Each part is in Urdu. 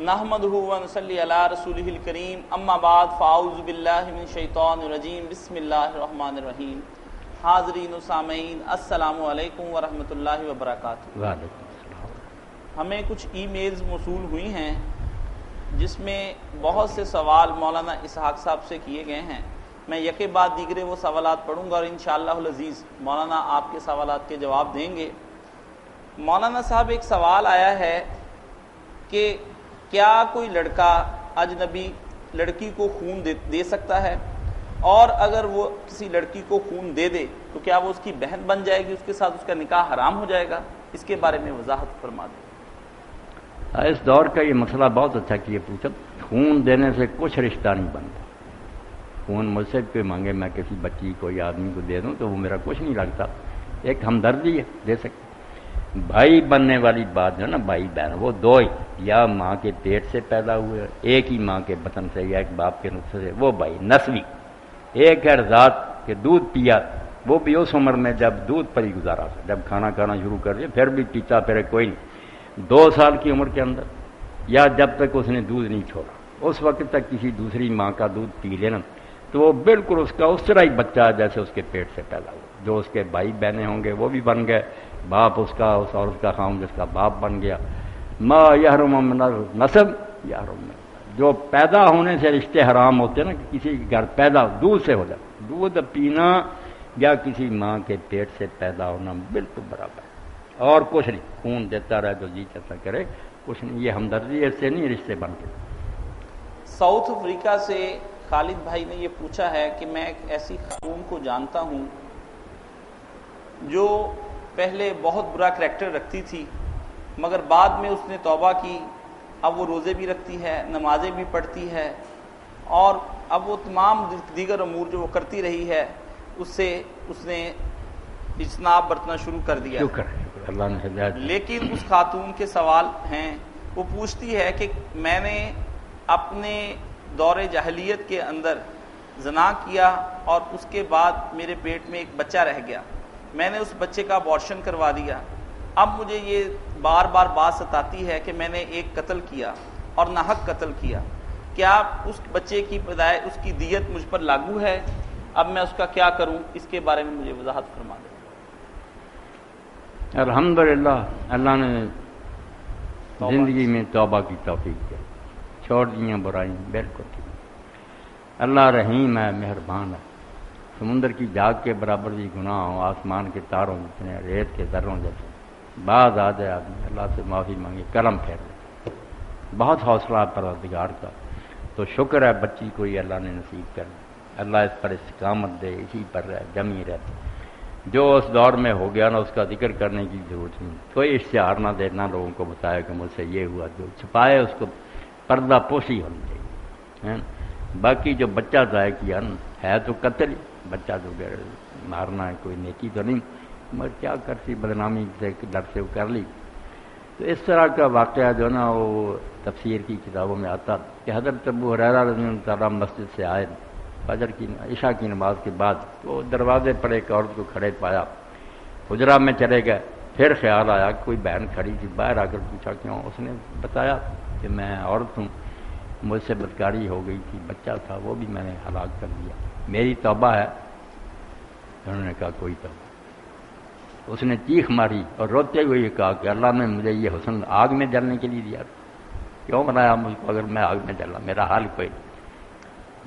نحمدہ ونصلی علی رسولہ الکریم اما بعد فاعوذ باللہ من الشیطان الرجیم بسم اللہ الرحمن الرحیم۔ حاضرین و سامعین السلام علیکم ورحمۃ اللہ وبرکاتہ۔ وعلیکم السلام۔ ہمیں کچھ ای میلز موصول ہوئی ہیں جس میں بہت سے سوال مولانا اسحاق صاحب سے کیے گئے ہیں۔ میں یکے بعد دیگرے وہ سوالات پڑھوں گا اور انشاءاللہ العزیز مولانا آپ کے سوالات کے جواب دیں گے۔ مولانا صاحب ایک سوال آیا ہے کہ کیا کوئی لڑکا اجنبی لڑکی کو خون دے سکتا ہے، اور اگر وہ کسی لڑکی کو خون دے دے تو کیا وہ اس کی بہن بن جائے گی، اس کے ساتھ اس کا نکاح حرام ہو جائے گا؟ اس کے بارے میں وضاحت فرما دیں۔ اس دور کا یہ مسئلہ بہت اچھا کیا پوچھا۔ خون دینے سے کچھ رشتہ نہیں بنتا۔ خون مجھ سے کوئی مانگے میں کسی بچی کو یا آدمی کو دے دوں تو وہ میرا کچھ نہیں لگتا، ایک ہمدردی ہے، دے سکتے۔ بھائی بننے والی بات جو ہے نا، بھائی بہن وہ دو ہی، یا ماں کے پیٹ سے پیدا ہوئے ایک ہی ماں کے بطن سے یا ایک باپ کے نطفے سے، وہ بھائی نسوی۔ ایک ہے ذات کہ دودھ پیا، وہ بھی اس عمر میں جب دودھ پر ہی گزارا تھا، جب کھانا کھانا شروع کر دیا پھر بھی پیتا پھر کوئی نہیں، 2 سال کی عمر کے اندر یا جب تک اس نے دودھ نہیں چھوڑا اس وقت تک کسی دوسری ماں کا دودھ پی لینا تو وہ بالکل اس کا اس طرح ہی بچہ ہے جیسے اس کے پیٹ سے پیدا ہوا۔ جو اس کے بھائی بہنیں ہوں گے وہ بھی بن گئے، باپ اس کا اس عورت کا خاوند جس کا باپ بن گیا۔ ما یحرم من النسب یحرم من، جو پیدا ہونے سے رشتے حرام ہوتے ہیں نا، کہ کسی کے گھر پیدا دودھ سے ہو جائے، دودھ پینا یا کسی ماں کے پیٹ سے پیدا ہونا بالکل برابر ہے، اور کچھ نہیں۔ خون دیتا رہے جو جی چاہتا کرے، کچھ نہیں، یہ ہمدردی سے نہیں رشتے بنتے۔ ساؤتھ افریقہ سے خالد بھائی نے یہ پوچھا ہے کہ میں ایک ایسی خاتون کو جانتا ہوں جو پہلے بہت برا کریکٹر رکھتی تھی، مگر بعد میں اس نے توبہ کی، اب وہ روزے بھی رکھتی ہے، نمازیں بھی پڑھتی ہے، اور اب وہ تمام دیگر امور جو وہ کرتی رہی ہے اس سے اس نے اجتناب برتنا شروع کر دیا۔ شکر اللہ نے ہدایت۔ لیکن اس خاتون کے سوال ہیں، وہ پوچھتی ہے کہ میں نے اپنے دور جاہلیت کے اندر زنا کیا اور اس کے بعد میرے پیٹ میں ایک بچہ رہ گیا، میں نے اس بچے کا ابارشن کروا دیا، اب مجھے یہ بار بار بات ستاتی ہے کہ میں نے ایک قتل کیا اور ناحق قتل کیا، کیا اس بچے کی پیدائش اس کی دیت مجھ پر لاگو ہے؟ اب میں اس کا کیا کروں؟ اس کے بارے میں مجھے وضاحت فرما دیں۔ الحمدللہ اللہ نے زندگی میں توبہ کی توفیق دی، چھوڑ دیا برائیں بالکل ٹھیک۔ اللہ رحیم ہے، مہربان ہے۔ سمندر کی جاگ کے برابر بھی گناہ ہو، آسمان کے تاروں جتنے، ریت کے ذروں جیسے، بعض آ جائے آدمی اللہ سے معافی مانگے، کرم پھیر لے، بہت حوصلہ ہے پروردگار کا۔ تو شکر ہے بچی کو یہ اللہ نے نصیب کر دی، اللہ اس پر استقامت دے، اسی پر رہ جمی رہتے۔ جو اس دور میں ہو گیا نا اس کا ذکر کرنے کی ضرورت نہیں، کوئی اشتہار نہ دینا لوگوں کو بتائے کہ مجھ سے یہ ہوا، جو چھپائے اس کو پردہ پوشی ہونی چاہیے۔ باقی جو بچہ ضائع کیا نا ہے تو قتل ہی، بچہ جو مارنا ہے کوئی نیکی تو نہیں، مگر کیا کرتی بدنامی سے ڈر سے وہ کر لی۔ تو اس طرح کا واقعہ جو ہے نا وہ تفسیر کی کتابوں میں آتا کہ حضرت ابو ہریرہ رضی اللہ تعالیٰ مسجد سے آئے فجر کی عشاء کی نماز کے بعد، تو دروازے پر ایک عورت کو کھڑے پایا، حجرہ میں چلے گئے، پھر خیال آیا کہ کوئی بہن کھڑی تھی، باہر آ کر پوچھا کیوں؟ اس نے بتایا کہ میں عورت ہوں، مجھ سے بدکاری ہو گئی تھی، بچہ تھا وہ بھی میں نے ہلاک کر دیا، میری توبہ ہے۔ انہوں نے کہا کوئی توبہ۔ اس نے چیخ ماری اور روتے ہوئے یہ کہا کہ اللہ نے مجھے یہ حسن آگ میں جلنے کے لیے دیا، کیوں بنایا مجھ کو اگر میں آگ میں جلا، میرا حال کوئی نہیں۔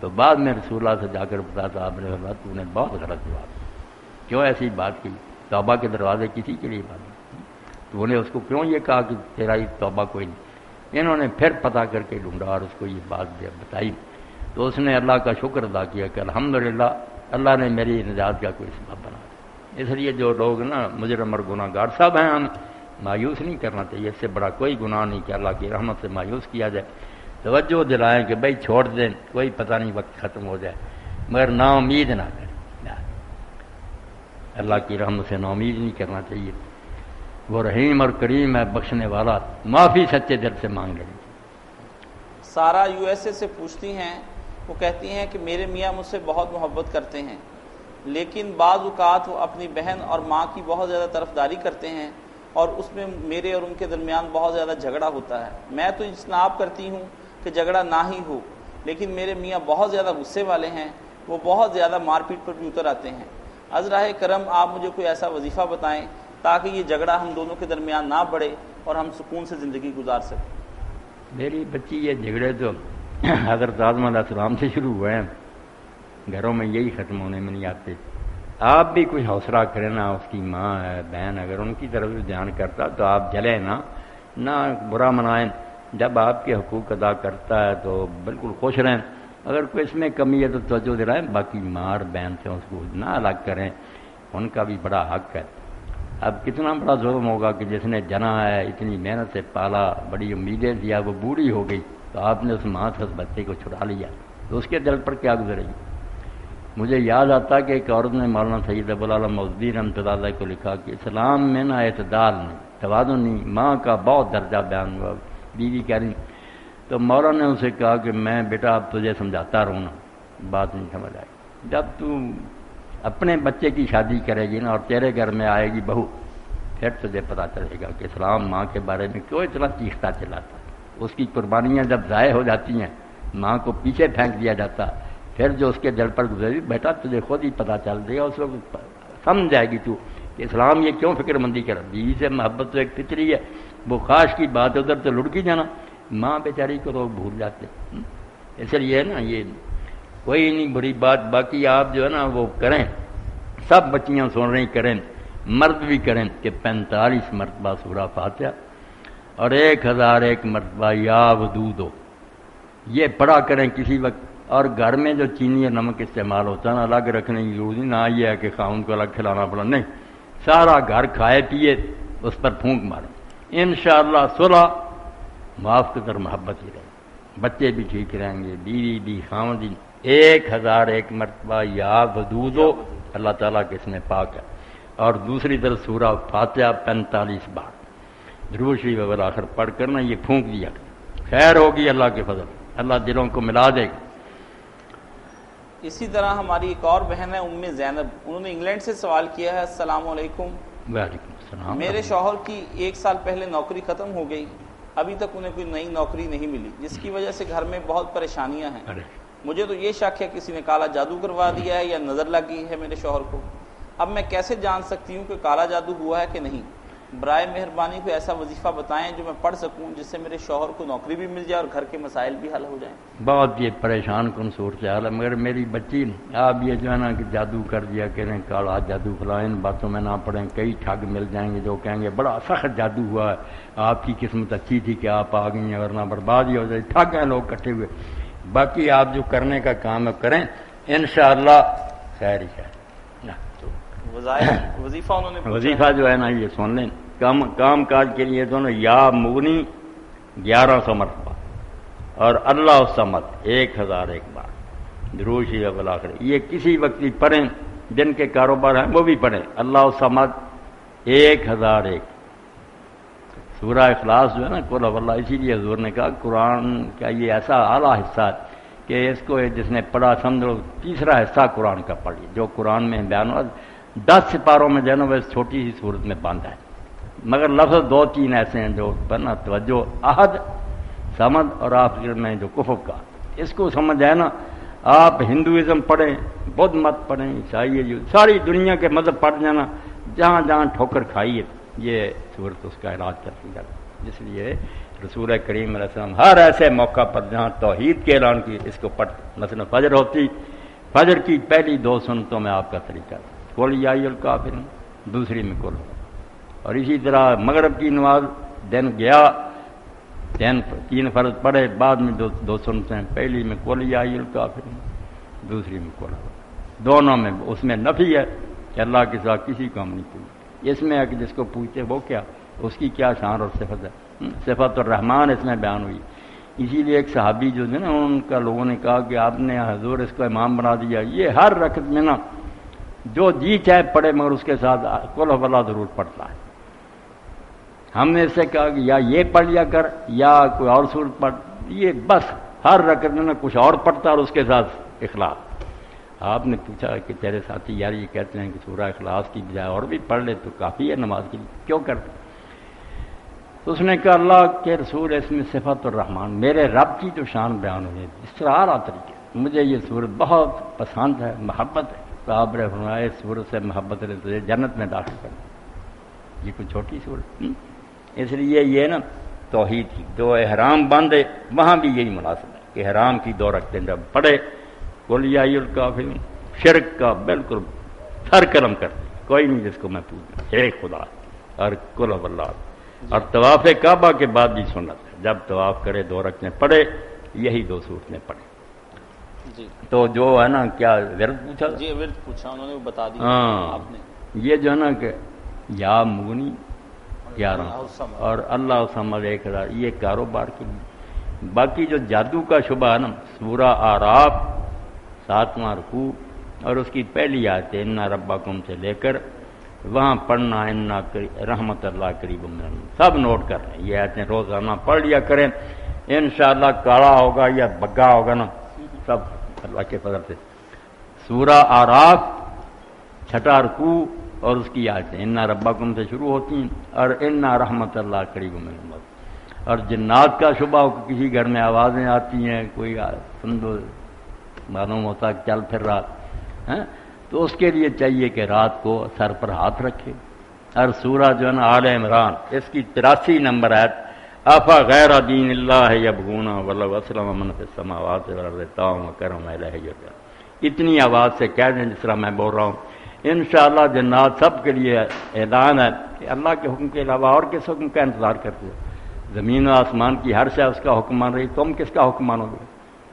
تو بعد میں رسول اللہ سے جا کر بتا صاحب نے فرمایا تو نے بہت غلط جواب، کیوں ایسی بات کی؟ توبہ کے دروازے کسی کے لیے بند، تو انہیں اس کو کیوں یہ کہا کہ تیرا یہ توبہ کوئی نہیں؟ انہوں نے پھر پتہ کر کے ڈھونڈا اور اس کو یہ بات بتائی، تو اس نے اللہ کا شکر ادا کیا کہ الحمدللہ اللہ نے میری نجات کا کوئی سبب بنا دیا۔ اس لیے جو لوگ نا مجرم اور گناہ گار سب ہیں، ہم مایوس نہیں کرنا چاہیے، اس سے بڑا کوئی گناہ نہیں کہ اللہ کی رحمت سے مایوس کیا جائے۔ توجہ دلائیں کہ بھائی چھوڑ دیں، کوئی پتہ نہیں وقت ختم ہو جائے، مگر نا امید نہ کریں، اللہ کی رحمت سے نا امید نہیں کرنا چاہیے۔ وہ رحیم اور کریم ہے، بخشنے والا، معافی سچے دل سے مانگ لیں۔ سارا USA سے پوچھتی ہیں، وہ کہتی ہیں کہ میرے میاں مجھ سے بہت محبت کرتے ہیں، لیکن بعض اوقات وہ اپنی بہن اور ماں کی بہت زیادہ طرفداری کرتے ہیں، اور اس میں میرے اور ان کے درمیان بہت زیادہ جھگڑا ہوتا ہے. میں تو اجتناب کرتی ہوں کہ جھگڑا نہ ہی ہو، لیکن میرے میاں بہت زیادہ غصے والے ہیں، وہ بہت زیادہ مار پیٹ پر بھی اتر آتے ہیں. از راہ کرم آپ مجھے کوئی ایسا وظیفہ بتائیں تاکہ یہ جھگڑا ہم دونوں کے درمیان نہ بڑھے اور ہم سکون سے زندگی گزار سکیں. میری بچی یہ جھگڑے تو حضرت آدم علیہ السلام سے شروع ہوئے ہیں، گھروں میں یہی ختم ہونے میں نہیں آتے. آپ بھی کوئی حوصلہ کریں نا، اس کی ماں ہے بہن، اگر ان کی طرف سے دھیان کرتا تو آپ جلیں نہ برا منائیں. جب آپ کے حقوق ادا کرتا ہے تو بالکل خوش رہیں، اگر کوئی اس میں کمی ہے تو توجہ دلائیں. باقی ماں بہن سے اس کو نہ الگ کریں، ان کا بھی بڑا حق ہے. اب کتنا بڑا ظلم ہوگا کہ جس نے جنا ہے، اتنی محنت سے پالا، بڑی امیدیں دیا، وہ بوڑھی ہو گئی تو آپ نے اس ماں سے اس بچے کو چھڑا لیا، تو اس کے دل پر کیا گزرے گی. مجھے یاد آتا کہ ایک عورت نے مولانا سید ابوالعلا مودودی رحمۃ اللہ علیہ کو لکھا کہ اسلام میں نہ اعتدال نہیں، توازن نہیں. ماں کا بہت درجہ بیان ہوا، بیوی کہہ رہی تو مولانا نے اسے کہا کہ میں بیٹا اب تجھے سمجھاتا رہوں نا، بات نہیں سمجھ آئی. جب تو اپنے بچے کی شادی کرے گی نا اور تیرے گھر میں آئے گی بہو، پھر تجھے پتا چلے گا کہ اسلام ماں کے بارے میں کیوں اتنا چیختا چلاتا. اس کی قربانیاں جب ضائع ہو جاتی ہیں، ماں کو پیچھے پھینک دیا جاتا، پھر جو اس کے دل پر گزری بیٹا تجھے خود ہی پتا چل دے گا، اس وقت سمجھ جائے گی تو کہ اسلام یہ کیوں فکر مندی کر. بیوی سے محبت تو ایک فطری ہے، وہ خواہش کی بات ادھر تو لڑکی جانا، ماں بیچاری کو لوگ بھول جاتے. اس لیے نا یہ کوئی نہیں بری بات. باقی آپ جو ہے نا وہ کریں، سب بچیاں سن رہی کریں، مرد بھی کریں کہ 45 مرتبہ سورہ فاتحہ اور 1001 مرتبہ یا ودودو یہ پڑھا کریں کسی وقت. اور گھر میں جو چینی اور نمک استعمال ہوتا ہے نا، الگ رکھنے کی ضرورت نہیں. نہ یہ ہے کہ خاوند کو الگ کھلانا پڑا، نہیں، سارا گھر کھائے پیے اس پر پھونک مارے. انشاءاللہ صلح معاف قدر محبت ہی رہے، بچے بھی ٹھیک رہیں گے، بیوی بھی خاوند بھی. 1001 مرتبہ یا ودودو اللہ تعالیٰ کے اس میں پاک ہے. اور دوسری طرف سورہ فاتحہ 45 بار درود شریف بالآخر پڑھ کر نا یہ پھونک دیا، خیر ہوگی اللہ کے فضل، اللہ دلوں کو ملا دے گا. اسی طرح ہماری ایک اور بہن ہے ام زینب، انہوں نے انگلینڈ سے سوال کیا ہے. السلام علیکم. وعلیکم السلام. میرے شوہر کی 1 سال پہلے نوکری ختم ہو گئی، ابھی تک انہیں کوئی نئی نوکری نہیں ملی، جس کی وجہ سے گھر میں بہت پریشانیاں ہیں. مجھے تو یہ شک ہے کسی نے کالا جادو کروا دیا ہے یا نظر لگ گئی ہے میرے شوہر کو. اب میں کیسے جان سکتی ہوں کہ کالا جادو ہوا ہے کہ نہیں؟ برائے مہربانی کوئی ایسا وظیفہ بتائیں جو میں پڑھ سکوں جس سے میرے شوہر کو نوکری بھی مل جائے اور گھر کے مسائل بھی حل ہو جائیں. بہت یہ پریشان کن صورتحال ہے. مگر میری بچی آپ یہ جو ہے نا کہ جادو کر دیا کہہ کالا جادو فلاں، ان باتوں میں نہ پڑھیں. کئی ٹھگ مل جائیں گے جو کہیں گے بڑا سخت جادو ہوا ہے، آپ کی قسمت اچھی تھی کہ آپ آ گئی ہیں ورنہ برباد ہی ہو جائے. ٹھگ ہیں لوگ کٹھے ہوئے. باقی آپ جو کرنے کا کام ہے کریں، انشاءاللہ خیر ہی ہے. وظیفہ انہوں نے وظیفہ جو ہے نا یہ سن لیں، کام کاج کے لیے دونوں یا مغنی 1100 مرتبہ اور اللہ الصمد 1001 بار درود شریف بالآخر. یہ کسی وقت بھی پڑھیں، جن کے کاروبار ہیں وہ بھی پڑھیں. اللہ الصمد 1001. سورہ اخلاص جو ہے نا قل هو اللہ، اسی لیے حضور نے کہا قرآن کا یہ ایسا اعلیٰ حصہ ہے کہ اس کو جس نے پڑھا سمجھو تیسرا حصہ قرآن کا پڑھی. جو قرآن میں بیان ہوا 10 سپاروں میں جو ہے اس چھوٹی سی صورت میں بند ہے، مگر لفظ 2-3 ایسے ہیں جو پڑھنا توجہ، احد، سمد اور آخر میں جو کفر کا، اس کو سمجھ ہے نا. آپ ہندوازم پڑھیں، بدھ مت پڑھیں، عیسائی، ساری دنیا کے مذہب پڑھ جانا، جہاں جہاں ٹھوکر کھائیے یہ صورت اس کا علاج کرتی جاتی. اس لیے رسول کریم علیہ السلام ہر ایسے موقع پر جہاں توحید کے اعلان کی اس کو پڑھتے. مثلا فجر ہوتی، فجر کی پہلی 2 سنتوں میں آپ کا طریقہ قل یا ایھا الکافرون، دوسری میں قل. اور اسی طرح مغرب کی نماز دن گیا 3 فرض پڑھے، بعد میں 2 سنتیں، پہلی میں قل یا ایھا الکافرون، دوسری میں قل. دونوں میں اس میں نفی ہے کہ اللہ کے ساتھ کسی کو ہم نہیں پوچھتے. اس میں ہے کہ جس کو پوچھتے وہ کیا، اس کی کیا شان اور صفت ہے. صفت الرحمان اس میں بیان ہوئی. اسی لیے ایک صحابی جو تھے نا، ان کا لوگوں نے کہا کہ آپ نے حضور اس کو امام بنا دیا. یہ ہر رکعت میں نا جو جی چاہے پڑھے، مگر اس کے ساتھ قل هو اللہ ضرور پڑھتا ہے. ہم نے اس سے کہا کہ یا یہ پڑھ لیا کر یا کوئی اور سورت پڑھ. یہ بس ہر رکعت میں نا کچھ اور پڑھتا اور اس کے ساتھ اخلاص. آپ نے پوچھا کہ تیرے ساتھی یار یہ کہتے ہیں کہ سورہ اخلاص کی بجائے اور بھی پڑھ لے تو کافی ہے نماز کے لیے، کیوں کرتے؟ تو اس نے کہا اللہ کے رسول اس میں صفات الرحمان میرے رب کی جو شان بیان ہوئی ہے اس طرح آ رہا طریقے مجھے یہ صورت بہت پسند ہے محبت ہے تو آپ نے فرمایا اس صورت سے محبت نے تجھے جنت میں داخل کر دیا یہ کوئی چھوٹی صورت اس لیے یہ نا توحید کی جو احرام باندھے وہاں بھی یہی مناسب ہے کہ احرام کی 2 رکعتیں جب پڑھے قل یا ایھا الکافرون شرک کا بالکل سر قلم کر دے کوئی نہیں جس کو میں پوچھوں ایک خدا اور قل هو اللہ اور طواف کعبہ کے بعد بھی سنت ہے جب طواف کرے 2 رکعتیں پڑھے یہی 2 صورتیں پڑھے جی تو جو ہے نا کیا ورد پوچھا جی ورد پوچھا انہوں نے وہ بتا دیا ہاں آپ نے یہ جو ہے نا کہ یا مغنی 11 اور اللہ سمجھ 1000 یہ کاروبار کے لیے باقی جو جادو کا شبہ ہے نا سورہ اعراف 7واں رکوع اور اس کی پہلی آیت ان ربکم سے لے کر وہاں پڑھنا ان رحمت اللہ قریب من سب نوٹ کر رہے ہیں یہ آیتیں روزانہ پڑھ لیا کریں انشاءاللہ کاڑا ہوگا یا بگا ہوگا نا سب اللہ کے فضل سے سورہ اعراف 6واں رکوع اور اس کی آیتیں ان ربکم سے شروع ہوتی ہیں اور ان رحمت اللہ قریب من اور جنات کا شبہ ہو کہ کسی گھر میں آوازیں آتی ہیں کوئی سندو معلوم ہوتا کہ چل پھر رہا ہے تو اس کے لیے چاہیے کہ رات کو سر پر ہاتھ رکھے اور سورہ جو ہے نا آل عمران اس کی 83 نمبر آیت افا غیر دین اللہ یبغون ولو اسلم من فی السماوات والارض طوعا وکرها الیہ یرجعون اتنی آواز سے کہہ دیں جس طرح میں بول رہا ہوں انشاءاللہ جنات سب کے لیے اعلان ہے کہ اللہ کے حکم کے علاوہ اور کس حکم کا انتظار کرتے ہو زمین و آسمان کی ہر شے اس کا حکم مان رہی تم کس کا حکم مانو گے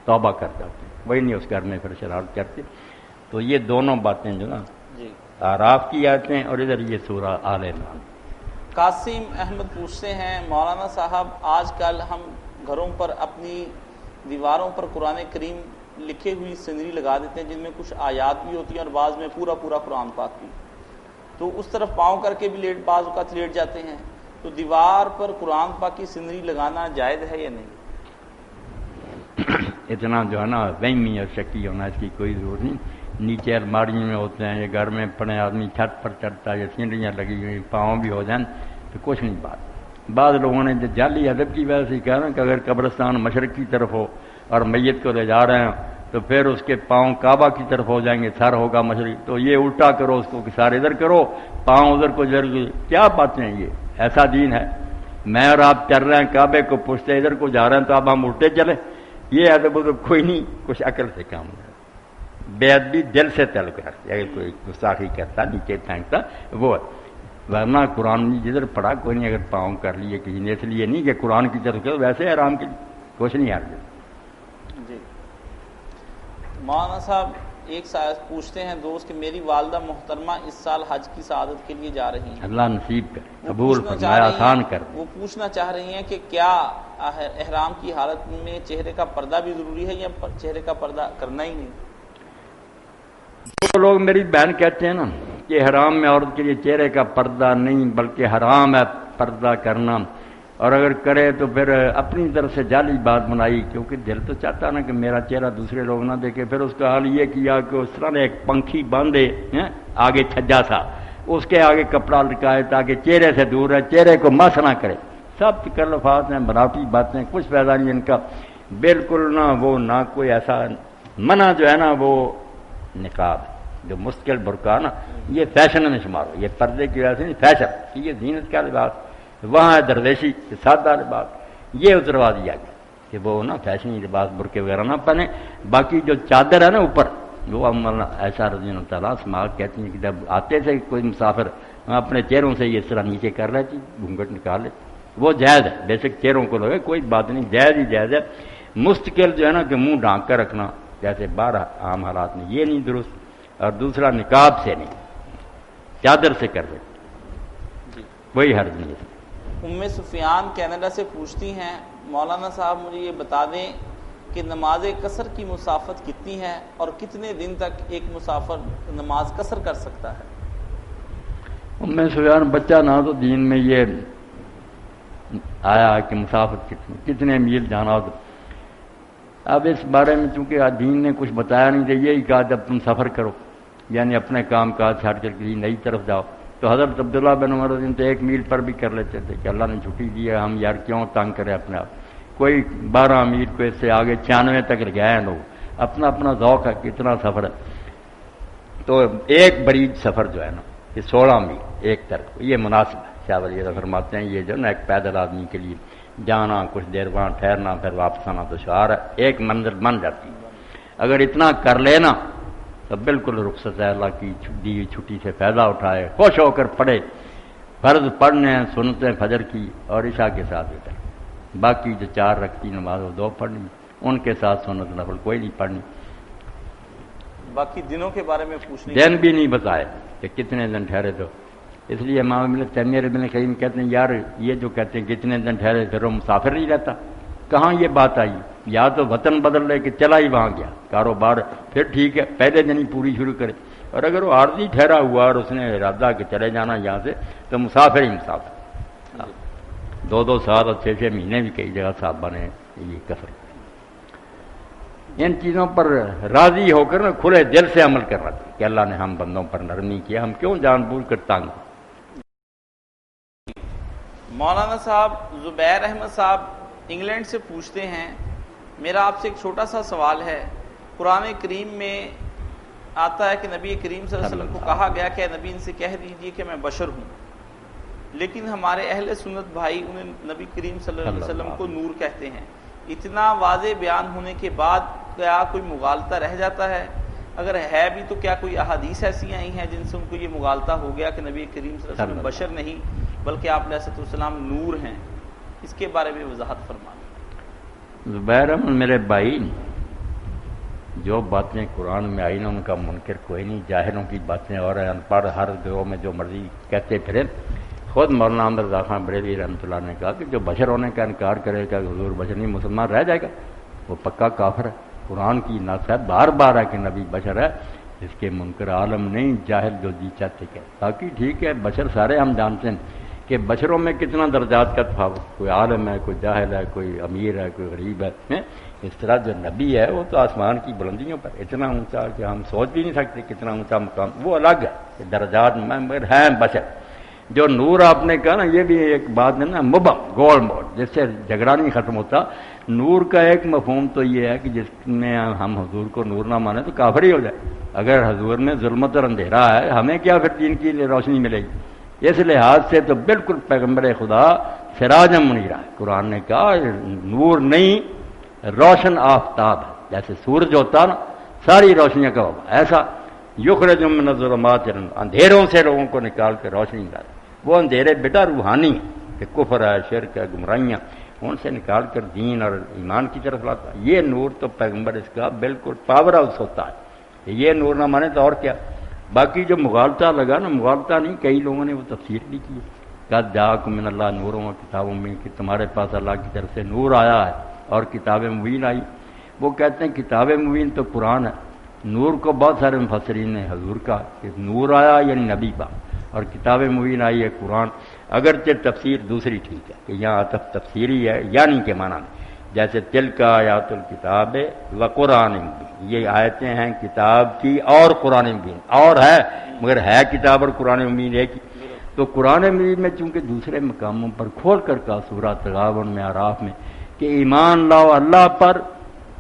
توبہ کر جاتے وہی نہیں اس گھر میں پھر شرارت کرتے تو یہ دونوں باتیں جو نا اعراف کی آیتیں اور ادھر یہ سورہ آل عمران قاسم احمد پوچھتے ہیں مولانا صاحب آج کل ہم گھروں پر اپنی دیواروں پر قرآن کریم لکھے ہوئی سنری لگا دیتے ہیں جن میں کچھ آیات بھی ہوتی ہیں اور بعض میں پورا قرآن پاک بھی تو اس طرف پاؤں کر کے بھی بعض اوقات لیٹ جاتے ہیں تو دیوار پر قرآن پاک کی سنری لگانا جائز ہے یا نہیں اتنا جو ہے نا وہمی اور شکی ہونا اس کی کوئی ضرورت نہیں نیچے الماریوں میں ہوتے ہیں یہ گھر میں پڑے آدمی چھت پر چڑھتا ہے یا سینریاں لگی ہوئی پاؤں بھی ہو جائیں تو کچھ نہیں بات بعض لوگوں نے جو جعلی ادب کی وجہ سے کہا نا کہ اگر قبرستان مشرق کی طرف ہو اور میت کو لے جا رہے ہیں تو پھر اس کے پاؤں کعبہ کی طرف ہو جائیں گے سر ہوگا مشرق تو یہ الٹا کرو اس کو کہ سارے ادھر کرو پاؤں ادھر کو کیا باتیں ہیں یہ ایسا دین ہے میں اور آپ چل رہے ہیں کعبے کو پوچھتے ادھر کو جا رہے ہیں تو اب ہم الٹے چلے یہ ادب ادب کوئی نہیں کچھ عقل سے کام ہے بے ادبی دل سے تعلق رکھتی ہے اگر کوئی گستاخی کرتا نیچے پھینکتا وہ ورنہ قرآن میں جدھر پڑھا کوئی نہیں اگر پاؤں کر لیے کسی نے اس لیے نہیں کہ قرآن کی طرف کرو ویسے آرام کے لیے کچھ نہیں آگے جی مولانا صاحب ایک پوچھتے ہیں دوست کہ میری والدہ محترمہ اس سال حج کی سعادت کے لیے جا رہی ہیں اللہ نصیب کرے قبول فرمائے آسان کر وہ پوچھنا چاہ رہی ہیں کہ کیا احرام کی حالت میں چہرے کا پردہ بھی ضروری ہے یا چہرے کا پردہ کرنا ہی نہیں وہ لوگ میری بہن کہتے ہیں نا کہ حرام میں عورت کے لیے چہرے کا پردہ نہیں بلکہ حرام ہے پردہ کرنا اور اگر کرے تو پھر اپنی طرف سے جعلی بات بنائی کیونکہ دل تو چاہتا نا کہ میرا چہرہ دوسرے لوگ نہ دیکھے پھر اس کا حال یہ کیا کہ اس طرح نے ایک پنکھی باندھے آگے چھجا سا اس کے آگے کپڑا لٹکائے تاکہ چہرے سے دور رہے چہرے کو مس نہ کرے سب تکلفات ہیں بناوٹی باتیں کچھ فائدہ نہیں ان کا بالکل نہ وہ نہ کوئی ایسا منع جو ہے نا وہ نقاب جو مستقل برقع نا یہ فیشن میں شمار ہو یہ پردے کی وجہ سے نہیں فیشن یہ زینت کا لباس وہاں درویشی سادہ لباس یہ اتروا دیا گیا کہ وہ نا فیشنی لباس برقعے وغیرہ نہ پہنے باقی جو چادر ہے نا اوپر وہ ایسا رضی اللہ تعالیٰ سماعت کہتی ہیں کہ جب آتے تھے کوئی مسافر اپنے چہروں سے یہ اس طرح نیچے کر رہے تھی گھونگھٹ نکال لیتے وہ جائز ہے بے شک چہروں کو لگے کوئی بات نہیں جائز ہی جائز ہے مستقل جو ہے نا کہ منہ ڈھانک کر رکھنا جیسے باہر عام حالات میں یہ نہیں درست اور دوسرا نقاب سے نہیں چادر سے کر رہے وہی حرج نہیں ہے ام سفیان کینیڈا سے پوچھتی ہیں مولانا صاحب مجھے یہ بتا دیں کہ نماز قصر کی مسافت کتنی ہے اور کتنے دن تک ایک مسافر نماز قصر کر سکتا ہے ام سفیان بچہ نہ تو دین میں یہ آیا کہ مسافت کتنے میل جانا ہو اب اس بارے میں چونکہ دین نے کچھ بتایا نہیں تھا یہی کہا جب تم سفر کرو یعنی اپنے کام کاج چھاڑ کر کسی نئی طرف جاؤ تو حضرت عبداللہ بن عمر رضی اللہ عنہ تو 1 میل پر بھی کر لیتے تھے کہ اللہ نے چھٹی دی ہے، ہم یار کیوں تنگ کریں اپنے آپ. کوئی 12 میل کو اس سے آگے 96 تک گئے ہیں لوگ. اپنا اپنا ذوق ہے، کتنا سفر ہے. تو ایک بریج سفر جو ہے نا یہ 16 میل ایک طرف، یہ مناسب ہے. شاہ ولی اللہ فرماتے ہیں یہ جو نا ایک پیدل آدمی کے لیے جانا، کچھ دیر وہاں ٹھہرنا، پھر واپس آنا دشوار ہے. ایک منزل بن جاتی ہے. اگر اتنا کر لینا تو بالکل رخصت ہے، اللہ کی دی ہوئی چھٹی سے فائدہ اٹھائے، خوش ہو کر پڑھے. فرض پڑھنے ہیں، سنتیں فجر کی اور عشاء کے ساتھ وتر. باقی جو 4 رکعتی نماز وہ 2 پڑھنی، ان کے ساتھ سنت نفل کوئی نہیں پڑھنی. باقی دنوں کے بارے میں پوچھنے دن بھی نہیں بتائے کہ کتنے دن ٹھہرے. تو اس لیے امام ابن تیمیہ ابن قیم کہتے ہیں یار یہ جو کہتے ہیں کتنے دن ٹھہرے پھر وہ مسافر نہیں رہتا. کہاں یہ بات آئی؟ یا تو وطن بدل لے کہ چلا ہی وہاں گیا کاروبار، پھر ٹھیک ہے پہلے دن ہی پوری شروع کرے. اور اگر وہ عارضی ٹھہرا ہوا اور اس نے ارادہ کہ چلے جانا یہاں سے تو مسافر ہی مسافر. 2 سال اور 6 مہینے بھی کئی جگہ صحابہ نے یہ کفر. ان چیزوں پر راضی ہو کر نا کھلے دل سے عمل کرنا چاہیے کہ اللہ نے ہم بندوں پر نرمی کیا، ہم کیوں جان بوجھ کر تنگ. مولانا صاحب زبیر احمد صاحب انگلینڈ سے پوچھتے ہیں، میرا آپ سے ایک چھوٹا سا سوال ہے. قرآن کریم میں آتا ہے کہ نبی کریم صلی اللہ علیہ وسلم کو کہا گیا کہ نبی ان سے کہہ دیجئے کہ میں بشر ہوں، لیکن ہمارے اہل سنت بھائی انہیں نبی کریم صلی اللہ علیہ وسلم کو نور کہتے ہیں. اتنا واضح بیان ہونے کے بعد کیا کوئی مغالطہ رہ جاتا ہے؟ اگر ہے بھی تو کیا کوئی احادیث ایسی آئی ہیں جن سے ان کو یہ مغالطہ ہو گیا کہ نبی کریم صلی اللہ علیہ وسلم بشر نہیں بلکہ آپ علیہ السلام نور ہیں؟ اس کے بارے میں وضاحت فرمائیں. زبیر احمد میرے بھائی، جو باتیں قرآن میں آئی نا ان کا منکر کوئی نہیں. جاہلوں کی باتیں اور ان پڑھ ہر گروہ میں جو مرضی کہتے پھرے. خود مولانا احمد رضا خان بریلوی رحمۃ اللہ نے کہا کہ جو بشر ہونے کا انکار کرے گا کہ حضور بشر نہیں، مسلمان رہ جائے گا، وہ پکا کافر ہے. قرآن کی نص ہے، بار بار ہے کہ نبی بشر ہے. اس کے منکر عالم نہیں، جاہل جو جی چاہتے کہ. باقی ٹھیک ہے بشر سارے ہم جانتے ہیں کہ بشروں میں کتنا درجات کا تفاوت، کوئی عالم ہے، کوئی جاہل ہے، کوئی امیر ہے، کوئی غریب ہے. اس طرح جو نبی ہے وہ تو آسمان کی بلندیوں پر اتنا اونچا کہ ہم سوچ بھی نہیں سکتے کتنا اونچا مقام. وہ الگ ہے کہ درجات میں مگر ہیں بشر. جو نور آپ نے کہا نا یہ بھی ایک بات ہے نا، مبم گول موڑ جس سے جھگڑا نہیں ختم ہوتا. نور کا ایک مفہوم تو یہ ہے کہ جس میں ہم حضور کو نور نہ مانے تو کافر ہی ہو جائے. اگر حضور میں ظلمت اور اندھیرا ہے ہمیں کیا پھر دین کی روشنی ملے گی؟ اس لحاظ سے تو بالکل پیغمبر خدا سراج منیرہ ہے. قرآن نے کہا نور نہیں روشن آفتاب ہے. جیسے سورج ہوتا نا ساری روشنیاں کا ہوگا، ایسا یخرج من الظلمات اندھیروں سے لوگوں کو نکال کے روشنی ڈالے. وہ اندھیرے بیٹا روحانی ہیں کہ کفر ہے، شرک ہے، گمراہیاں، ان سے نکال کر دین اور ایمان کی طرف لاتا. یہ نور تو پیغمبر اس کا بالکل پاور ہاؤس ہوتا ہے. یہ نور نہ مانے تو اور کیا. باقی جو مغالطہ لگا نا، مغالطہ نہیں، کئی لوگوں نے وہ تفسیر بھی کی. قد جاءکم من اللہ نوروں و کتابوں میں کہ تمہارے پاس اللہ کی طرف سے نور آیا ہے اور کتاب مبین آئی. وہ کہتے ہیں کتاب مبین تو قرآن ہے. نور کو بہت سارے مفسرین نے حضور کا کہ نور آیا یعنی نبی کا، اور کتاب مبین آئی ہے قرآن. اگرچہ تفسیر دوسری ٹھیک ہے کہ یہاں تفسیری ہے یعنی کے معنی میں، جیسے تل کا آیات الکتاب و قرآن مبین، یہ آیتیں ہیں کتاب کی اور قرآن مبین، اور ہے مگر ہے کتاب اور قرآن مبین ایک ہی. تو قرآن مبین میں چونکہ دوسرے مقاموں پر کھول کر کا سورہ تغابن میں، اعراف میں کہ ایمان لاؤ اللہ پر،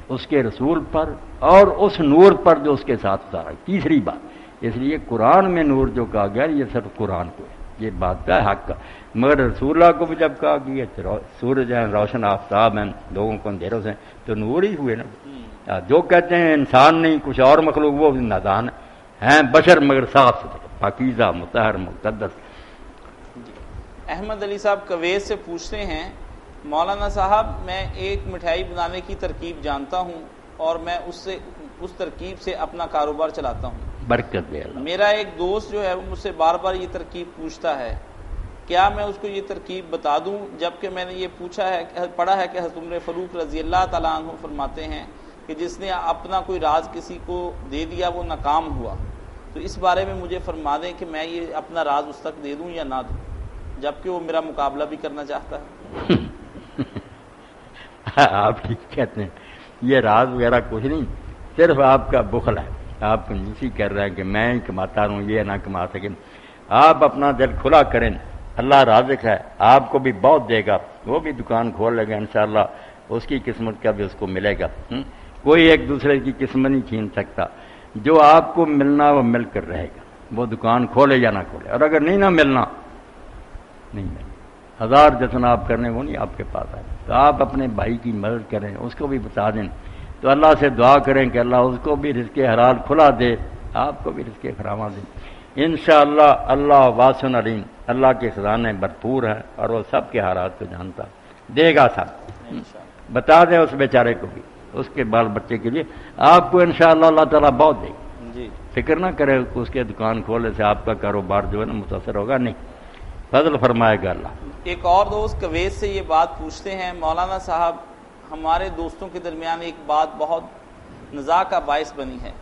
اس کے رسول پر اور اس نور پر جو اس کے ساتھ اتارا. تیسری بات اس لیے قرآن میں نور جو کہا گیا یہ صرف قرآن کو ہے، یہ بات کا حق کا. مگر رسول اللہ کو بھی جب کہا گیا سورج ہیں روشن آفتاب ہیں لوگوں کو اندھیروں سے، تو نور ہی ہوئے نا. جو کہتے ہیں انسان نہیں کچھ اور مخلوق وہ نادان ہیں، بشر مگر صاف ستھرے پاکیزہ مطہر مقدس. احمد علی صاحب کویت سے پوچھتے ہیں، مولانا صاحب میں ایک مٹھائی بنانے کی ترکیب جانتا ہوں اور میں اس ترکیب سے اپنا کاروبار چلاتا ہوں. برکت دے اللہ. میرا ایک دوست جو ہے وہ مجھ سے بار بار یہ ترکیب پوچھتا ہے، کیا میں اس کو یہ ترکیب بتا دوں؟ جبکہ میں نے یہ پڑھا ہے کہ حضرت عمر فاروق رضی اللہ تعالیٰ عنہ فرماتے ہیں کہ جس نے اپنا کوئی راز کسی کو دے دیا وہ ناکام ہوا. تو اس بارے میں مجھے فرما دیں کہ میں یہ اپنا راز اس تک دے دوں یا نہ دوں، جبکہ وہ میرا مقابلہ بھی کرنا چاہتا ہے. آپ ٹھیک کہتے ہیں، یہ راز وغیرہ کچھ نہیں، صرف آپ کا بخل ہے. آپ کنجوسی کر رہے ہیں کہ میں ہی کماتا رہوں، یہ نہ کما سکے. آپ اپنا دل کھلا کریں، اللہ رازق ہے، آپ کو بھی بہت دے گا، وہ بھی دکان کھول لے گا انشاءاللہ، اس کی قسمت کا بھی اس کو ملے گا۔ کوئی ایک دوسرے کی قسمت نہیں چھین سکتا، جو آپ کو ملنا وہ مل کر رہے گا، وہ دکان کھولے یا نہ کھولے، اور اگر نہیں نہ ملنا نہیں ملنا، ہزار جتنا آپ کرنے وہ نہیں آپ کے پاس آئے۔ تو آپ اپنے بھائی کی مدد کریں، اس کو بھی بتا دیں، تو اللہ سے دعا کریں کہ اللہ اس کو بھی رزق حلال کھلا دے، آپ کو بھی رزق فراواں دے۔ انشاءاللہ اللہ واسع علیم، اللہ کے خزانے بھرپور ہیں اور وہ سب کے حالات کو جانتا، دے گا سب۔ بتا دیں اس بیچارے کو بھی، اس کے بال بچے کے لیے آپ کو انشاءاللہ اللہ تعالیٰ بہت دے گا، جی فکر نہ کرے اس کے دکان کھولنے سے آپ کا کاروبار جو ہے نا متاثر ہوگا، نہیں، فضل فرمائے گا اللہ۔ ایک اور دوست کویت سے یہ بات پوچھتے ہیں، مولانا صاحب ہمارے دوستوں کے درمیان ایک بات بہت نزاع کا باعث بنی ہے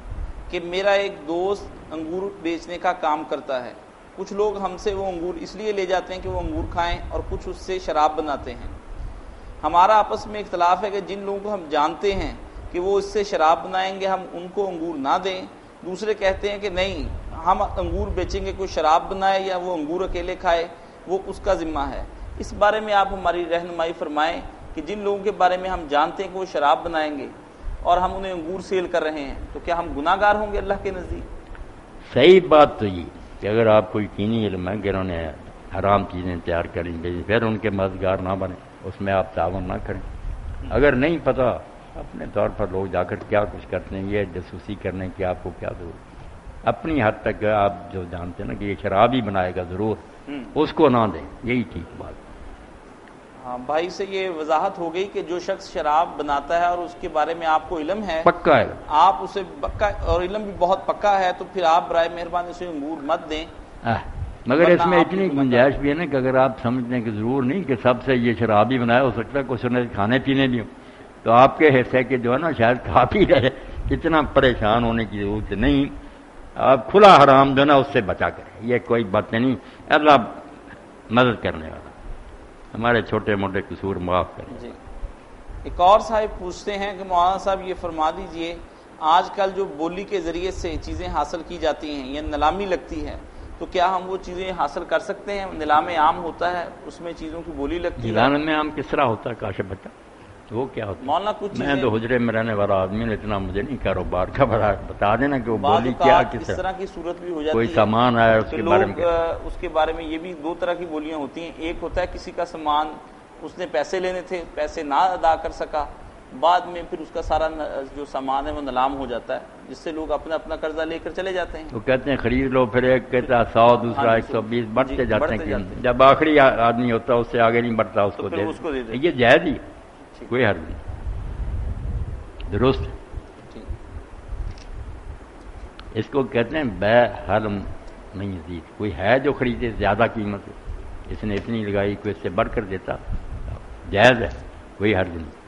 کہ میرا ایک دوست انگور بیچنے کا کام کرتا ہے، کچھ لوگ ہم سے وہ انگور اس لیے لے جاتے ہیں کہ وہ انگور کھائیں اور کچھ اس سے شراب بناتے ہیں۔ ہمارا آپس میں اختلاف ہے کہ جن لوگوں کو ہم جانتے ہیں کہ وہ اس سے شراب بنائیں گے ہم ان کو انگور نہ دیں، دوسرے کہتے ہیں کہ نہیں ہم انگور بیچیں گے، کوئی شراب بنائے یا وہ انگور اکیلے کھائے وہ اس کا ذمہ ہے۔ اس بارے میں آپ ہماری رہنمائی فرمائیں کہ جن لوگوں کے بارے میں ہم جانتے ہیں کہ وہ شراب بنائیں گے اور ہم انہیں انگور سیل کر رہے ہیں تو کیا ہم گناہ گار ہوں گے اللہ کے نزدیک؟ صحیح بات تو یہ کہ اگر آپ کو یقینی علم ہے کہ انہوں نے حرام چیزیں تیار کریں گے پھر ان کے مددگار نہ بنیں، اس میں آپ تعاون نہ کریں۔ اگر نہیں پتہ اپنے طور پر لوگ جا کر کیا کچھ کرتے ہیں، یہ جاسوسی کرنے کی آپ کو کیا ضرورت؟ اپنی حد تک آپ جو جانتے ہیں نا کہ یہ شراب ہی بنائے گا ضرور، اس کو نہ دیں، یہی ٹھیک بات۔ ہاں بھائی سے یہ وضاحت ہو گئی کہ جو شخص شراب بناتا ہے اور اس کے بارے میں آپ کو علم ہے، پکا ہے، آپ اسے پکا اور علم بھی بہت پکا ہے، تو پھر آپ برائے مہربانی اسے انگور مت دیں۔ مگر اس میں اتنی گنجائش بھی ہے نا کہ اگر آپ سمجھتے ہیں کہ ضرور نہیں کہ سب سے یہ شراب ہی بنایا، ہو سکتا ہے کچھ انہیں کھانے پینے بھی ہوں، تو آپ کے حصے کے جو ہے نا شاید کھا پی رہے، اتنا پریشان ہونے کی ضرورت نہیں۔ آپ کھلا حرام جو ہے نا اس سے بچا کریں، یہ کوئی بات نہیں، اللہ مدد کرنے والا، ہمارے چھوٹے موٹے قصور معاف کریں۔ جی ایک اور صاحب پوچھتے ہیں کہ مولانا صاحب یہ فرما دیجئے، آج کل جو بولی کے ذریعے سے چیزیں حاصل کی جاتی ہیں یا نیلامی لگتی ہے، تو کیا ہم وہ چیزیں حاصل کر سکتے ہیں؟ نیلام عام ہوتا ہے، اس میں چیزوں کی بولی لگتی ہے۔ نیلام میں عام کس طرح ہوتا ہے کاشف بچہ؟ وہ کیا ہوتا ہے؟ مولانا کچھ میں تو حجرے میں رہنے والا آدمی ہوں، اتنا مجھے نہیں کاروبار کا بڑا بتا دینا کہ وہ بولی کیا کس اس طرح کی صورت بھی ہو جاتی کوئی ہے، سامان آیا اس کے بارے میں اس کے بارے میں یہ بھی دو طرح کی بولیاں ہوتی ہیں۔ ایک ہوتا ہے کسی کا سامان اس نے پیسے لینے تھے، پیسے نہ ادا کر سکا، بعد میں پھر اس کا سارا جو سامان ہے وہ نیلام ہو جاتا ہے، جس سے لوگ اپنا اپنا قرضہ لے کر چلے جاتے ہیں۔ وہ کہتے ہیں خرید لو، پھر ایک کہتا ہے 100، دوسرا 120، بڑھتے جاتے ہیں، جب آخری آدمی ہوتا ہے اس سے آگے نہیں بڑھتا اس کو دے۔ یہ جائز ہی، کوئی حرج نہیں، درست۔ اس کو کہتے ہیں بے حرم نہیں یزید، کوئی ہے جو خریدے زیادہ قیمت، اس نے اتنی لگائی کوئی اس سے بڑھ کر دیتا، جائز ہے، کوئی حرج نہیں۔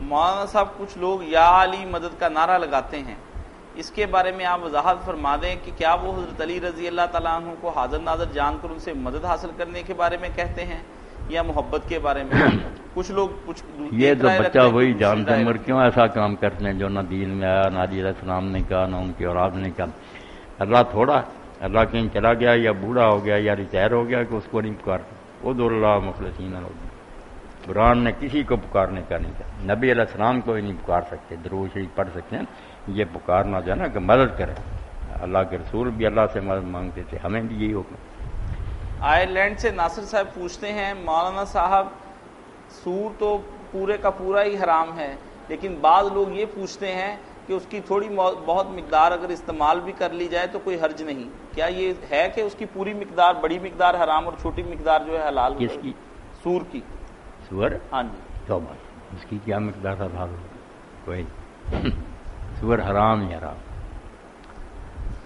مولانا صاحب کچھ لوگ یا علی مدد کا نعرہ لگاتے ہیں، اس کے بارے میں آپ وضاحت فرما دیں کہ کیا وہ حضرت علی رضی اللہ تعالیٰ عنہ کو حاضر ناظر جان کر ان سے مدد حاصل کرنے کے بارے میں کہتے ہیں یا محبت کے بارے میں؟ کچھ لوگ کچھ یہ تو بچہ وہی جان جانور کیوں ایسا کام کرتے ہیں جو نہ دین میں آیا، نہ علی علیہ السلام نے کہا، نہ ان کی اولاد نے کہا۔ اللہ تھوڑا، اللہ کہیں چلا گیا یا بوڑھا ہو گیا یا ریٹائر ہو گیا کہ اس کو نہیں پکارتا، ادعوا اللہ مخلصین لہ الدین۔ قرآن نے کسی کو پکارنے کا نہیں کہا، نبی علیہ السلام کو ہی نہیں پکار سکتے، درود شریف پڑھ سکتے ہیں، یہ پکارنا جو ہے نا کہ مدد کرے، اللہ کے رسول بھی اللہ سے مدد مانگتے تھے، ہمیں بھی یہی حکم۔ آئرلینڈ سے ناصر صاحب پوچھتے ہیں، مولانا صاحب سور تو پورے کا پورا ہی حرام ہے، لیکن بعض لوگ یہ پوچھتے ہیں کہ اس کی تھوڑی بہت مقدار اگر استعمال بھی کر لی جائے تو کوئی حرج نہیں، کیا یہ ہے کہ اس کی پوری مقدار، بڑی مقدار حرام اور چھوٹی مقدار جو ہے حلال؟ کس کی؟ سور کی۔ سور؟ ہاں جی۔ توبہ، اس کی کیا مقدار حلال ہوگی؟ کوئی سور حرام ہی حرام۔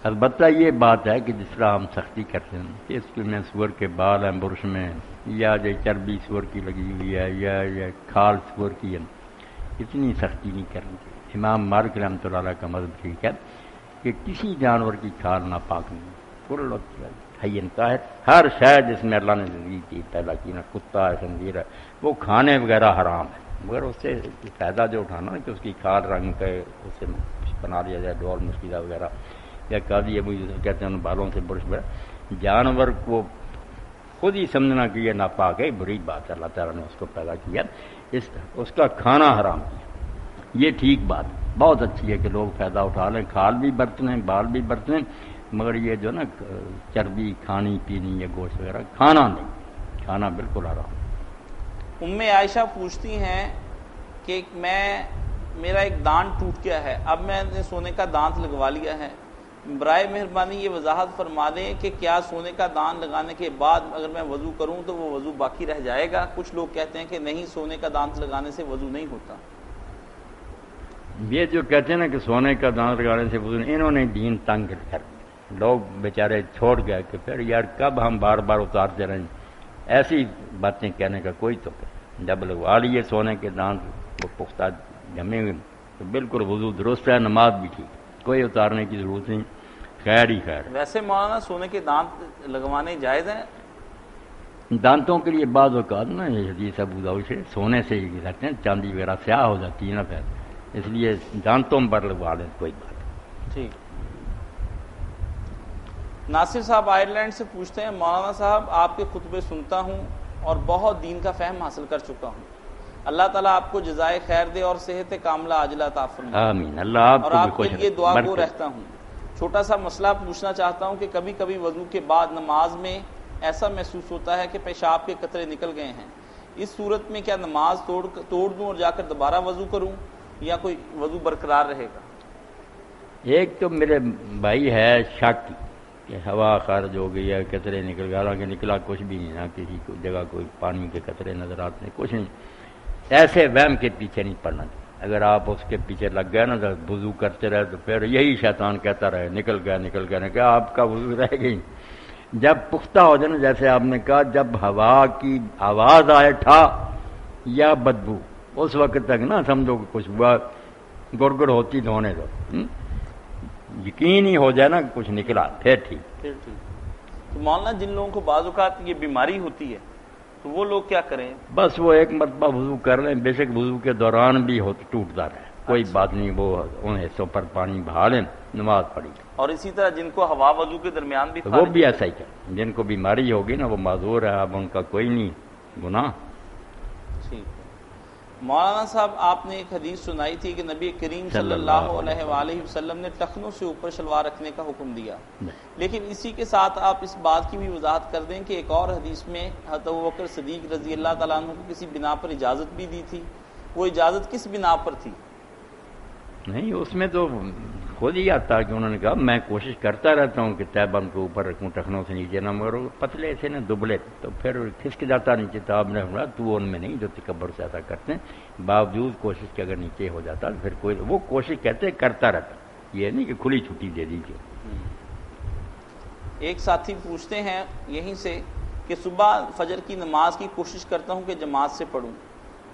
البتہ یہ بات ہے کہ جس طرح ہم سختی کرتے ہیں کہ اس میں سور کے بال ہیں برش میں، یا جو چربی سور کی لگی ہوئی ہے، یا کھال سور کی ہے، اتنی سختی نہیں کرنی چاہیے۔ امام مالک رحمۃ اللہ علیہ کا مذہب ٹھیک ہے کہ کسی جانور کی کھال ناپاک نہیں، کل حین طاہر، ہر شے جس میں اللہ نے زندگی کی پیدا کی، نہ کتا ہے، خنزیر ہے، وہ کھانے وغیرہ حرام ہے، مگر اس سے فائدہ جو اٹھانا کہ اس کی کھال رنگ کے اس سے بنا لیا جائے ڈول مشکلہ وغیرہ، یا قاضی ابو یوسف کہتے ہیں ان بالوں سے برش بڑا، جانور کو خود ہی سمجھنا کہ یہ ناپاک ہے بری بات ہے، اللہ تعالیٰ نے اس کو پیدا کیا، اس کا کھانا حرام کیا، یہ ٹھیک بات بہت اچھی ہے کہ لوگ فائدہ اٹھا لیں، کھال بھی برتنے بال بھی برتنے، مگر یہ جو نا چربی کھانی پینی یہ گوشت وغیرہ کھانا نہیں، کھانا بالکل حرام۔ عائشہ پوچھتی ہیں کہ میرا ایک دانت ٹوٹ گیا ہے، اب میں نے سونے کا دانت لگوا لیا ہے، برائے مہربانی یہ وضاحت فرما دیں کہ کیا سونے کا دانت لگانے کے بعد اگر میں وضو کروں تو وہ وضو باقی رہ جائے گا؟ کچھ لوگ کہتے ہیں کہ نہیں، سونے کا دانت لگانے سے وضو نہیں ہوتا۔ یہ جو کہتے ہیں نا کہ سونے کا دانت لگانے سے وضو نہیں، انہوں نے دین تنگ کر دیا، لوگ بیچارے چھوڑ گئے کہ پھر یار کب ہم بار بار اتارتے رہیں، ایسی باتیں کہنے کا کوئی تو جب لگوا لیے سونے کے دانت وہ پختہ جمے ہوئے تو بالکل وضو درست ہے، نماز بھی ٹھیک، کوئی اتارنے کی ضرورت نہیں، خیر ہی خیر۔ ویسے مولانا سونے کے دانت لگوانے جائز ہیں؟ دانتوں کے لیے بعض اوقات نا یہ حدیث ابو داؤد سے سونے سے ہی رہتے ہیں، چاندی وغیرہ سیاہ ہو جاتی ہے نا پھر، اس لیے دانتوں پر لگوا لیں کوئی بات۔ ٹھیک۔ ناصر صاحب آئرلینڈ سے پوچھتے ہیں، مولانا صاحب آپ کے خطبے سنتا ہوں اور بہت دین کا فہم حاصل کر چکا ہوں، اللہ تعالیٰ آپ کو جزائے خیر دے اور صحت کاملہ عاجلہ عطا فرمائے، آمین، اللہ آپ اور کو بھی آپ کے خوش لیے دعا رکھے، گو رہتا ہوں۔ چھوٹا سا مسئلہ پوچھنا چاہتا ہوں کہ کبھی کبھی وضو کے بعد نماز میں ایسا محسوس ہوتا ہے کہ پیشاب کے قطرے نکل گئے ہیں، اس صورت میں کیا نماز توڑ دوں اور جا کر دوبارہ وضو کروں یا کوئی وضو برقرار رہے گا؟ ایک تو میرے بھائی ہے شک کہ ہوا خارج ہو گئی ہے، قطرے نکل گئے، حالانکہ نکلا کچھ بھی نہیں، نہ کسی جگہ کوئی پانی کے قطرے نظر آتے ہیں، کچھ نہیں، ایسے وہم کے پیچھے نہیں پڑنا۔ اگر آپ اس کے پیچھے لگ گئے نا وضو کرتے رہے تو پھر یہی شیطان کہتا رہے نکل گیا نکل گیا، کہ آپ کا وضو رہ گئی۔ جب پختہ ہو جائے نا، جیسے آپ نے کہا جب ہوا کی آواز آئے ٹھا یا بدبو، اس وقت تک نہ سمجھو کہ کچھ ہوا، گڑگڑ ہوتی دھونے دو، یقین ہی ہو جائے نا کچھ نکلا پھر ٹھیک۔ تو مولانا جن لوگوں کو بعض اوقات یہ بیماری ہوتی ہے تو وہ لوگ کیا کریں؟ بس وہ ایک مرتبہ وضو کر لیں، بے شک وضو کے دوران بھی ٹوٹتا رہے، کوئی بات نہیں، وہ ان حصوں پر پانی بہا لیں، نماز پڑھی۔ اور اسی طرح جن کو ہوا وضو کے درمیان بھی وہ بھی ایسا ہی کریں، جن کو بیماری ہوگی نا وہ معذور ہے، اب ان کا کوئی نہیں گناہ۔ ٹھیک ہے۔ مولانا صاحب آپ نے ایک حدیث سنائی تھی کہ نبی کریم صلی اللہ علیہ وآلہ وسلم نے ٹخنوں سے اوپر شلوار رکھنے کا حکم دیا، لیکن اسی کے ساتھ آپ اس بات کی بھی وضاحت کر دیں کہ ایک اور حدیث میں حضرت ابوبکر صدیق رضی اللہ تعالیٰ عنہ کو کسی بنا پر اجازت بھی دی تھی، وہ اجازت کس بنا پر تھی؟ نہیں، اس میں تو خود ہی آتا کہ انہوں نے کہا میں کوشش کرتا رہتا ہوں کہ تہ بند کو اوپر رکھوں، ٹخنوں سے نیچے نہ، مگر پتلے سے نا دبلے تو پھر کھسک جاتا نیچے، تو آپ نے فرمایا تو ان میں نہیں جو تکبر سے ایسا کرتے ہیں، باوجود کوشش کے اگر نیچے ہو جاتا پھر کوئی وہ کوشش کہتے کرتا رہتا، یہ نہیں کہ کھلی چھٹی دے دیجیے۔ ایک ساتھی پوچھتے ہیں یہیں سے کہ صبح فجر کی نماز کی کوشش کرتا ہوں کہ جماعت سے پڑھوں،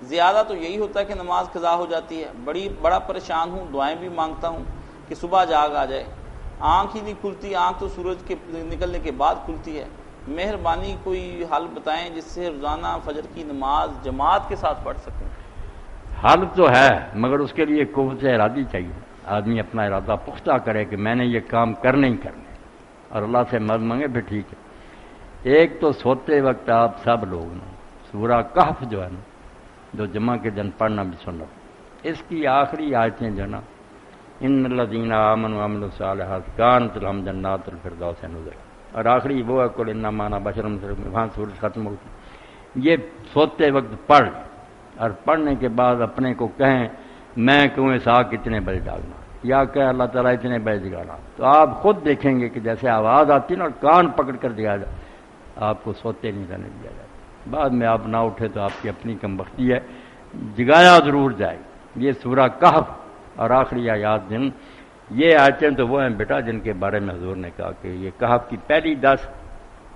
زیادہ تو یہی ہوتا ہے کہ نماز قضا ہو جاتی ہے، بڑا پریشان ہوں، دعائیں بھی مانگتا ہوں کہ صبح جاگ آ جائے، آنکھ ہی نہیں کھلتی، آنکھ تو سورج کے نکلنے کے بعد کھلتی ہے، مہربانی کوئی حل بتائیں جس سے روزانہ فجر کی نماز جماعت کے ساتھ پڑھ سکوں۔ حل تو ہے مگر اس کے لیے قوت ارادی چاہیے، آدمی اپنا ارادہ پختہ کرے کہ میں نے یہ کام کرنے ہی کرنے، اور اللہ سے مدد مانگے پھر ٹھیک ہے۔ ایک تو سوتے وقت آپ سب لوگ نا سورہ کہف جو ہے نا، جو جمعہ کے دن پڑھنا بھی سن رہا، اس کی آخری آیتیں جو نا ان الذین آمنوا وعملوا الصالحات کانت لہم جنات الفردوس نزلا، اور آخری وہ ہے قل انما انا بشر مثلکم، وہاں سورج ختم ہوتی، یہ سوتے وقت پڑھ، اور پڑھنے کے بعد اپنے کو کہیں میں کنویں ساکھ کتنے بجے جاگنا، یا کہ اللہ تعالیٰ اتنے بجے جگانا، تو آپ خود دیکھیں گے کہ جیسے آواز آتی ہے نا اور کان پکڑ کر دیا جائے، آپ کو سوتے نہیں رہنے دیا جائے، بعد میں آپ نہ اٹھے تو آپ کی اپنی کم بختی ہے، جگایا ضرور جائے۔ یہ سورہ کہف اور آخری آیات دن، یہ آیتیں تو وہ ہیں بیٹا جن کے بارے میں حضور نے کہا کہ یہ کہف کی پہلی 10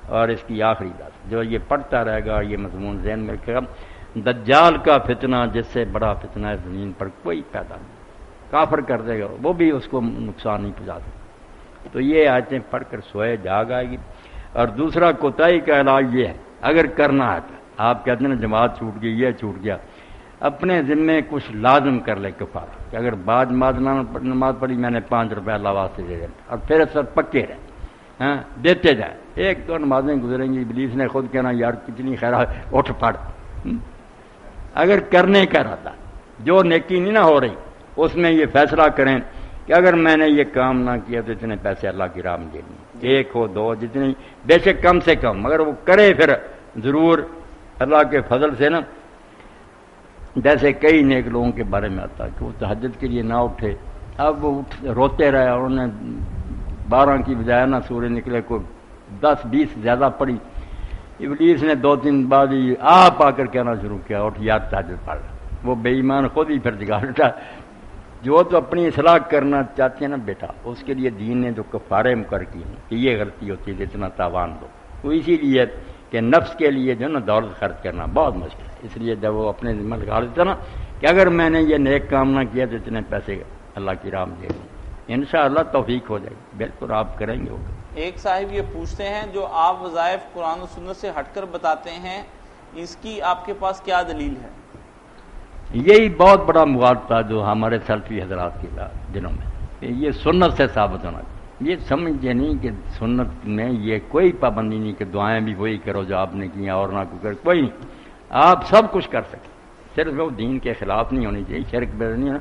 اور اس کی آخری 10 جو یہ پڑھتا رہے گا، یہ مضمون ذہن میں رکھے گا، دجال کا فتنہ جس سے بڑا فتنہ ہے زمین پر کوئی پیدا نہیں، کافر کر دے گا، وہ بھی اس کو نقصان نہیں پہنچا سکتا، تو یہ آیتیں پڑھ کر سوئے جاگ آئے گی۔ اور دوسرا کوتاہی کا علاج یہ ہے، اگر کرنا ہے تو آپ کہتے ہیں نا جماعت چھوٹ گئی، یہ چھوٹ گیا، اپنے ذمے کچھ لازم کر لے کفارہ، کہ اگر بعد نماز پڑھی میں نے 5 روپے اللہ واسطے دے دیں، اور پھر سر پکے رہے، ہاں دیتے جائیں. ایک دو نمازیں گزریں گی ابلیس نے خود کہنا یار کتنی خیرات اٹھ پڑ. اگر کرنے کا ارادہ جو نیکی نہیں نہ ہو رہی اس میں یہ فیصلہ کریں کہ اگر میں نے یہ کام نہ کیا تو اتنے پیسے اللہ کی راہ میں دے دیں, ایک ہو دو جتنی بے شک کم سے کم, مگر وہ کرے پھر ضرور اللہ کے فضل سے نا. جیسے کئی نیک لوگوں کے بارے میں آتا کہ وہ تہجد کے لیے نہ اٹھے, اب وہ روتے رہے اور انہوں نے 12 کی بجائے نہ سورج نکلے کوئی 10-20 زیادہ پڑی. ابلیس نے 2 دن بعد ہی آپ آ کر کہنا شروع کیا اٹھ یار تہجد پڑھ. وہ بے ایمان خود ہی پھر جگا اٹھا. جو تو اپنی اصلاح کرنا چاہتے ہیں نا بیٹا, اس کے لیے دین نے جو کفارے مقرر کیے ہیں کہ یہ غلطی ہوتی ہے اتنا تاوان دو, وہ اسی لیے کہ نفس کے لیے جو نا دولت خرچ کرنا بہت مشکل ہے. اس لیے جب وہ اپنے ذمہ لگا دیتا نا کہ اگر میں نے یہ نیک کام نہ کیا تو اتنے پیسے اللہ کی راہ میں دے دیں, انشاءاللہ توفیق ہو جائے گی. بالکل آپ کریں گے. ایک صاحب یہ پوچھتے ہیں جو آپ وظائف قرآن و سنت سے ہٹ کر بتاتے ہیں اس کی آپ کے پاس کیا دلیل ہے؟ یہی بہت بڑا مواد تھا جو ہمارے سلفی حضرات کے دنوں میں, یہ سنت سے ثابت ہونا. یہ سمجھے نہیں کہ سنت میں یہ کوئی پابندی نہیں کہ دعائیں بھی وہی کرو جو آپ نے کیا اور نہ کوئی نہیں. آپ سب کچھ کر سکتے, صرف وہ دین کے خلاف نہیں ہونی چاہیے, شرک بے نہیں ہونا.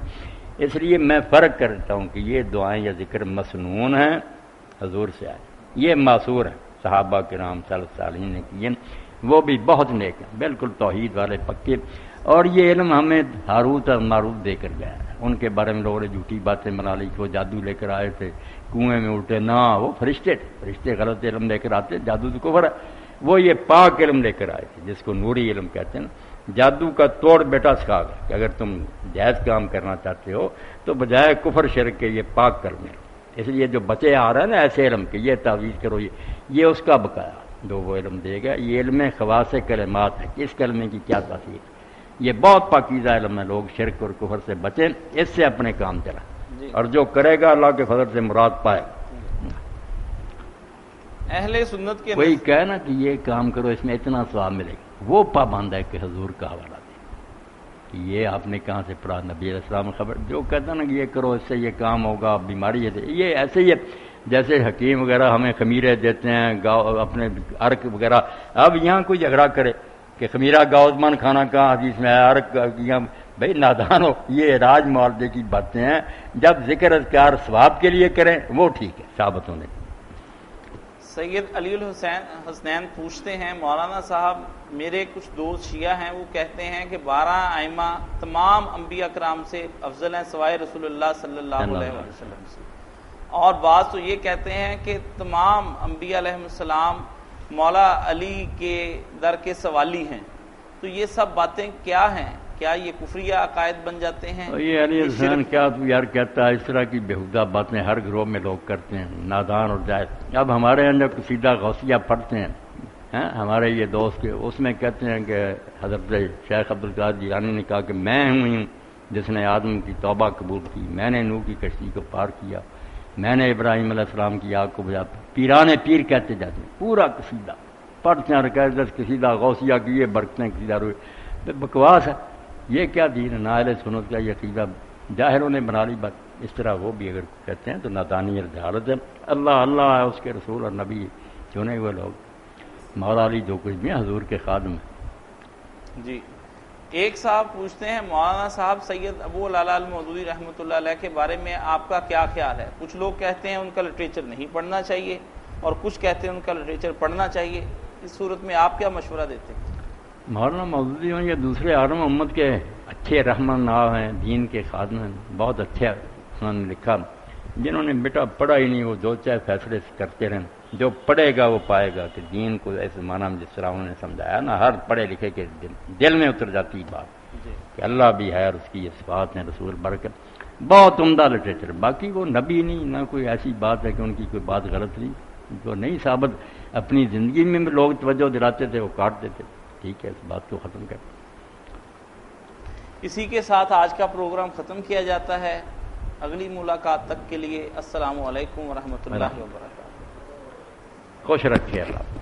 اس لیے میں فرق کرتا ہوں کہ یہ دعائیں یا ذکر مسنون ہیں حضور سے آئے, یہ معصور ہیں صحابہ کرام سلف صالحین نے کیے, وہ بھی بہت نیک ہیں بالکل توحید والے پکے. اور یہ علم ہمیں ہاروت اور ماروت دے کر گیا ہے. ان کے بارے میں لوگوں نے جھوٹی باتیں بنا لی کہ وہ جادو لے کر آئے تھے کنویں میں الٹے, نہ وہ فرشتے تھے. فرشتے غلط علم لے کر آتے, جادو تو کفر ہے. وہ یہ پاک علم لے کر آئے تھے جس کو نوری علم کہتے ہیں نا. جادو کا توڑ بیٹا سکھا گیا کہ اگر تم جائز کام کرنا چاہتے ہو تو بجائے کفر شرک کے یہ پاک کر لیں. اس لیے جو بچے آ رہے ہیں نا ایسے علم کے, یہ تعویذ کرو, یہ اس کا بقایا جو وہ علم دے گا. یہ علم خواص کلمات ہے کہ اس کلمے کی کیا تاثیر. یہ بہت پاکیزہ علم ہے, لوگ شرک اور کفر سے بچیں, اس سے اپنے کام چلائیں, اور جو کرے گا اللہ کے فضل سے مراد پائے. اہل سنت کے کوئی کہے نا کہ یہ کام کرو اس میں اتنا ثواب ملے گا, وہ پابند ہے کہ حضور کا حوالہ دے کہ یہ آپ نے کہاں سے پڑھا, نبی علیہ السلام خبر. جو کہتا نا کہ یہ کرو اس سے یہ کام ہوگا, بیماری ہے, یہ ایسے ہی ہے جیسے حکیم وغیرہ ہمیں خمیرے دیتے ہیں اپنے عرق وغیرہ. اب یہاں کوئی جھگڑا کرے کہ خمیرہ گاؤزمان کھانا کہاں حدیث میں ہے, عرق یہاں, بھائی نادان ہو. یہ راج معالجے کی باتیں ہیں. جب ذکر اذکار ثواب کے لیے کریں وہ ٹھیک ہے, ثابت ہونے. سید علی الحسین حسنین پوچھتے ہیں مولانا صاحب میرے کچھ دوست شیعہ ہیں, وہ کہتے ہیں کہ 12 ائمہ تمام انبیاء کرام سے افضل ہیں سوائے رسول اللہ صلی اللہ علیہ وسلم سے, اور بعض تو یہ کہتے ہیں کہ تمام انبیاء علیہ السلام مولا علی کے در کے سوالی ہیں. تو یہ سب باتیں کیا ہیں؟ کیا یہ کفریہ عقائد بن جاتے ہیں؟ یہ علی حسین کیا تو یار کہتا ہے, اس طرح کی بےہودہ باتیں ہر گروہ میں لوگ کرتے ہیں, نادان اور جائز. اب ہمارے اندر قصیدہ غوثیہ پڑھتے ہیں ہمارے یہ دوست کے, اس میں کہتے ہیں کہ حضرت شیخ عبدالقادر جیلانی نے کہا کہ میں ہوں جس نے آدم کی توبہ قبول کی, میں نے نوح کی کشتی کو پار کیا, میں نے ابراہیم علیہ السلام کی آگ کو بجھا. پیران پیر کہتے جاتے ہیں, پورا قصیدہ پڑھتے ہیں, رکعت قصیدہ غوثیہ کی یہ برکتیں قصیدہ روئے. بکواس ہے, یہ کیا دین ہے؟ نہ اہل سنت کا یہ عقیدہ جاہلوں نے بنا لی بات. اس طرح وہ بھی اگر کہتے ہیں تو نادانی اور جہالت ہے. اللہ اللہ ہے, اس کے رسول اور نبی چنے ہوئے لوگ. مولا علی جو کچھ بھی حضور کے خادم ہیں. جی ایک صاحب پوچھتے ہیں مولانا صاحب سید ابو العلا المودودی رحمۃ اللہ علیہ کے بارے میں آپ کا کیا خیال ہے؟ کچھ لوگ کہتے ہیں ان کا لٹریچر نہیں پڑھنا چاہیے اور کچھ کہتے ہیں ان کا لٹریچر پڑھنا چاہیے. اس صورت میں آپ کیا مشورہ دیتے ہیں؟ مولانا مودودی ہوں یا دوسرے عالم امت کے اچھے رحمن ناو ہیں, دین کے خادم ہیں, بہت اچھے انہوں نے لکھا. جنہوں نے بیٹا پڑھا ہی نہیں وہ جو چاہے فیصلے کرتے رہیں. جو پڑھے گا وہ پائے گا کہ دین کو ایسے معنی میں جس طرح انہوں نے سمجھایا نا, ہر پڑھے لکھے کے دل میں اتر جاتی بات کہ اللہ بھی ہے اور اس کی یہ صفات ہیں, رسول برکت. بہت عمدہ لٹریچر. باقی وہ نبی نہیں, نہ کوئی ایسی بات ہے کہ ان کی کوئی بات غلط نہیں, جو نہیں ثابت اپنی زندگی میں بھی لوگ توجہ دلاتے تھے وہ کاٹ دیتے. ٹھیک ہے, اس بات کو ختم کر. اسی کے ساتھ آج کا پروگرام ختم کیا جاتا ہے. اگلی ملاقات تک کے لیے السلام علیکم ورحمۃ اللہ وبرکاتہ. خوش رکھے اللہ.